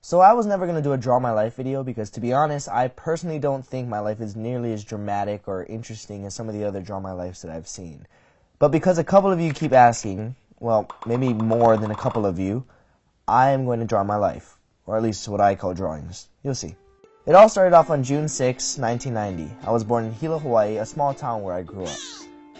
So I was never going to do a draw my life video because, to be honest, I personally don't think my life is nearly as dramatic or interesting as some of the other draw my lives that I've seen. But because a couple of you keep asking, well, maybe more than a couple of you, I am going to draw my life, or at least what I call drawings. You'll see. It all started off on June 6, 1990. I was born in Hilo, Hawaii, a small town where I grew up.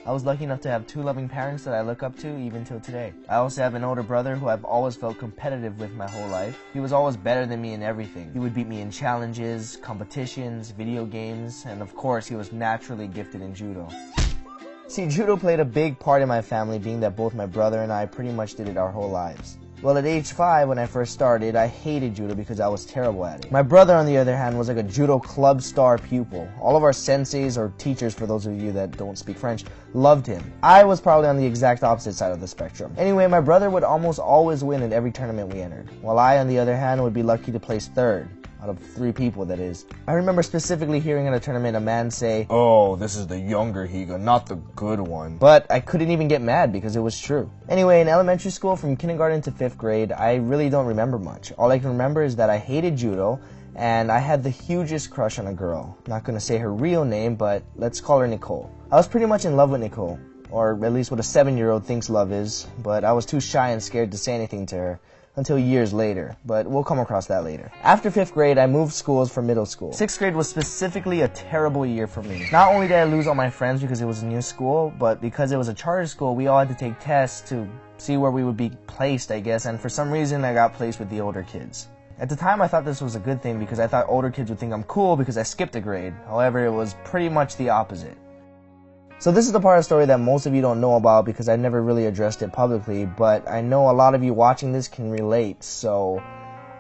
I was lucky enough to have two loving parents that I look up to even till today. I also have an older brother who I've always felt competitive with my whole life. He was always better than me in everything. He would beat me in challenges, competitions, video games, and of course he was naturally gifted in judo. See, judo played a big part in my family, being that both my brother and I pretty much did it our whole lives. Well, at age 5, when I first started, I hated judo because I was terrible at it. My brother, on the other hand, was like a judo club star pupil. All of our senseis, or teachers for those of you that don't speak French, loved him. I was probably on the exact opposite side of the spectrum. Anyway, my brother would almost always win at every tournament we entered, while I, on the other hand, would be lucky to place third. Out of 3 people, that is. I remember specifically hearing at a tournament a man say, "Oh, this is the younger Higa, not the good one." But I couldn't even get mad because it was true. Anyway, in elementary school, from kindergarten to 5th grade, I really don't remember much. All I can remember is that I hated judo, and I had the hugest crush on a girl. Not gonna say her real name, but let's call her Nicole. I was pretty much in love with Nicole, or at least what a 7-year-old thinks love is, but I was too shy and scared to say anything to her. Until years later, but we'll come across that later. After 5th grade, I moved schools for middle school. 6th grade was specifically a terrible year for me. Not only did I lose all my friends because it was a new school, but because it was a charter school, we all had to take tests to see where we would be placed, I guess, and for some reason I got placed with the older kids. At the time, I thought this was a good thing because I thought older kids would think I'm cool because I skipped a grade. However, it was pretty much the opposite. So this is the part of the story that most of you don't know about because I never really addressed it publicly, but I know a lot of you watching this can relate. So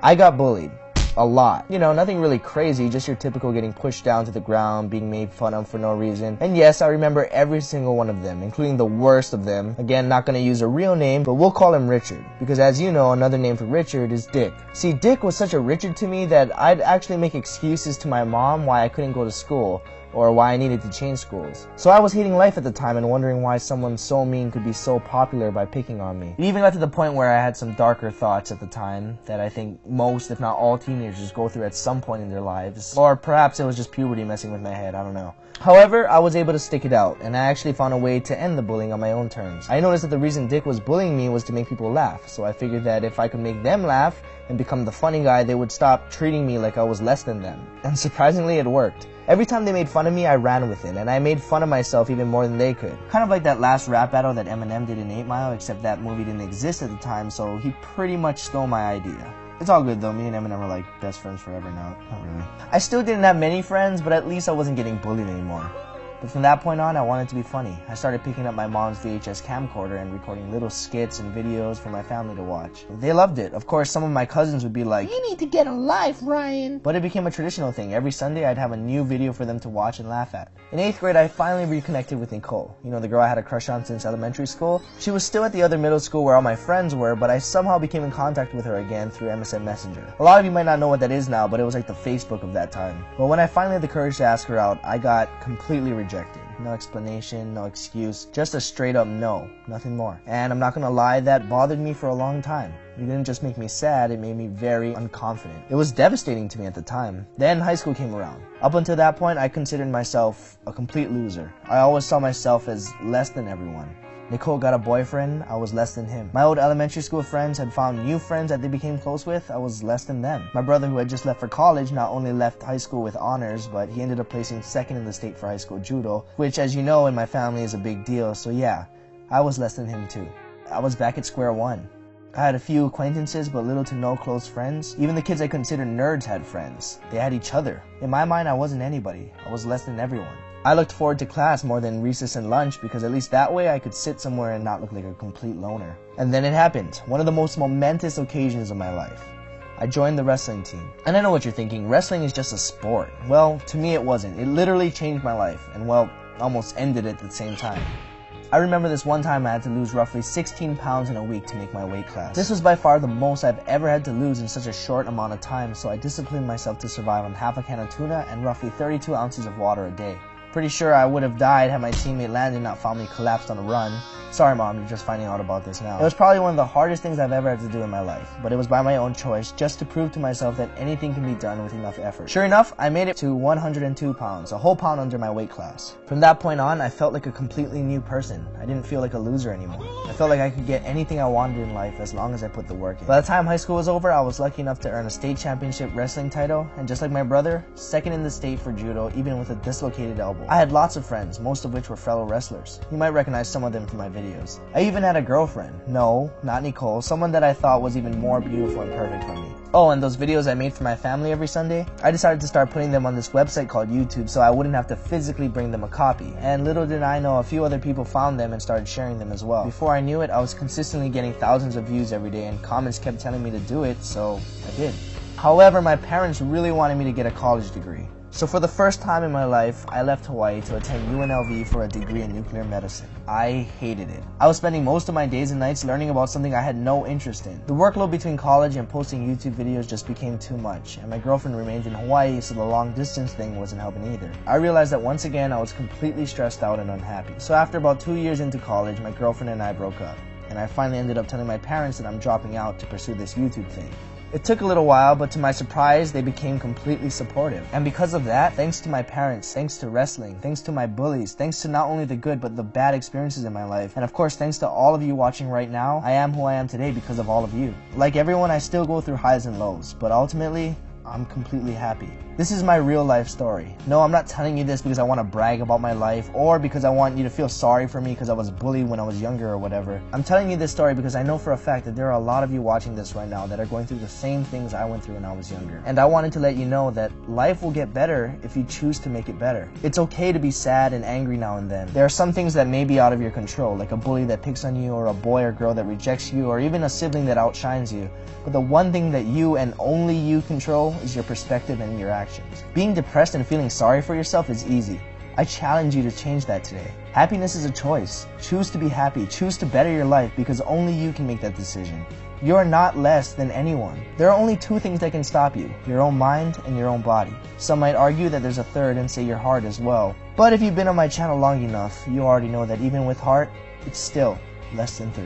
I got bullied. A lot. You know, nothing really crazy, just your typical getting pushed down to the ground, being made fun of for no reason. And yes, I remember every single one of them, including the worst of them. Again, not gonna use a real name, but we'll call him Richard. Because as you know, another name for Richard is Dick. See, Dick was such a Richard to me that I'd actually make excuses to my mom why I couldn't go to school, or why I needed to change schools. So I was hating life at the time and wondering why someone so mean could be so popular by picking on me. It even got to the point where I had some darker thoughts at the time that I think most, if not all, teenagers go through at some point in their lives. Or perhaps it was just puberty messing with my head, I don't know. However, I was able to stick it out, and I actually found a way to end the bullying on my own terms. I noticed that the reason Dick was bullying me was to make people laugh, so I figured that if I could make them laugh and become the funny guy, they would stop treating me like I was less than them. And surprisingly, it worked. Every time they made fun of me, I ran with it, and I made fun of myself even more than they could. Kind of like that last rap battle that Eminem did in 8 Mile, except that movie didn't exist at the time, so he pretty much stole my idea. It's all good though, me and Eminem are like best friends forever now. Not really. I still didn't have many friends, but at least I wasn't getting bullied anymore. But from that point on, I wanted to be funny. I started picking up my mom's VHS camcorder and recording little skits and videos for my family to watch. They loved it. Of course, some of my cousins would be like, "You need to get a life, Ryan." But it became a traditional thing. Every Sunday, I'd have a new video for them to watch and laugh at. In 8th grade, I finally reconnected with Nicole. You know, the girl I had a crush on since elementary school. She was still at the other middle school where all my friends were, but I somehow became in contact with her again through MSN Messenger. A lot of you might not know what that is now, but it was like the Facebook of that time. But when I finally had the courage to ask her out, I got completely rejected. No explanation, no excuse, just a straight up no, nothing more. And I'm not gonna lie, that bothered me for a long time. It didn't just make me sad, it made me very unconfident. It was devastating to me at the time. Then high school came around. Up until that point, I considered myself a complete loser. I always saw myself as less than everyone. Nicole got a boyfriend, I was less than him. My old elementary school friends had found new friends that they became close with, I was less than them. My brother, who had just left for college, not only left high school with honors, but he ended up placing 2nd in the state for high school judo, which, as you know, in my family is a big deal, so yeah, I was less than him too. I was back at square one. I had a few acquaintances, but little to no close friends. Even the kids I considered nerds had friends. They had each other. In my mind, I wasn't anybody. I was less than everyone. I looked forward to class more than recess and lunch because at least that way I could sit somewhere and not look like a complete loner. And then it happened. One of the most momentous occasions of my life. I joined the wrestling team. And I know what you're thinking, wrestling is just a sport. Well, to me it wasn't. It literally changed my life and, well, almost ended it at the same time. I remember this one time I had to lose roughly 16 pounds in a week to make my weight class. This was by far the most I've ever had to lose in such a short amount of time, so I disciplined myself to survive on half a can of tuna and roughly 32 ounces of water a day. Pretty sure I would have died had my teammate Landon not found me collapsed on a run. Sorry mom, you're just finding out about this now. It was probably one of the hardest things I've ever had to do in my life, but it was by my own choice, just to prove to myself that anything can be done with enough effort. Sure enough, I made it to 102 pounds, a whole pound under my weight class. From that point on, I felt like a completely new person. I didn't feel like a loser anymore. I felt like I could get anything I wanted in life as long as I put the work in. By the time high school was over, I was lucky enough to earn a state championship wrestling title, and just like my brother, second in the state for judo, even with a dislocated elbow. I had lots of friends, most of which were fellow wrestlers. You might recognize some of them from my videos. I even had a girlfriend. No, not Nicole, someone that I thought was even more beautiful and perfect for me. Oh, and those videos I made for my family every Sunday, I decided to start putting them on this website called YouTube so I wouldn't have to physically bring them a copy. And little did I know, a few other people found them and started sharing them as well. Before I knew it, I was consistently getting thousands of views every day, and comments kept telling me to do it, so I did. However, my parents really wanted me to get a college degree. So for the first time in my life, I left Hawaii to attend UNLV for a degree in nuclear medicine. I hated it. I was spending most of my days and nights learning about something I had no interest in. The workload between college and posting YouTube videos just became too much, and my girlfriend remained in Hawaii, so the long distance thing wasn't helping either. I realized that once again I was completely stressed out and unhappy. So after about 2 years into college, my girlfriend and I broke up, and I finally ended up telling my parents that I'm dropping out to pursue this YouTube thing. It took a little while, but to my surprise, they became completely supportive. And because of that, thanks to my parents, thanks to wrestling, thanks to my bullies, thanks to not only the good but the bad experiences in my life, and of course thanks to all of you watching right now, I am who I am today because of all of you. Like everyone, I still go through highs and lows, but ultimately, I'm completely happy. This is my real life story. No, I'm not telling you this because I want to brag about my life or because I want you to feel sorry for me because I was bullied when I was younger or whatever. I'm telling you this story because I know for a fact that there are a lot of you watching this right now that are going through the same things I went through when I was younger. And I wanted to let you know that life will get better if you choose to make it better. It's okay to be sad and angry now and then. There are some things that may be out of your control, like a bully that picks on you or a boy or girl that rejects you or even a sibling that outshines you. But the one thing that you and only you control is your perspective and your actions. Being depressed and feeling sorry for yourself is easy. I challenge you to change that today. Happiness is a choice. Choose to be happy. Choose to better your life because only you can make that decision. You are not less than anyone. There are only two things that can stop you, your own mind and your own body. Some might argue that there's a third and say your heart as well. But if you've been on my channel long enough, you already know that even with heart, it's still less than 3.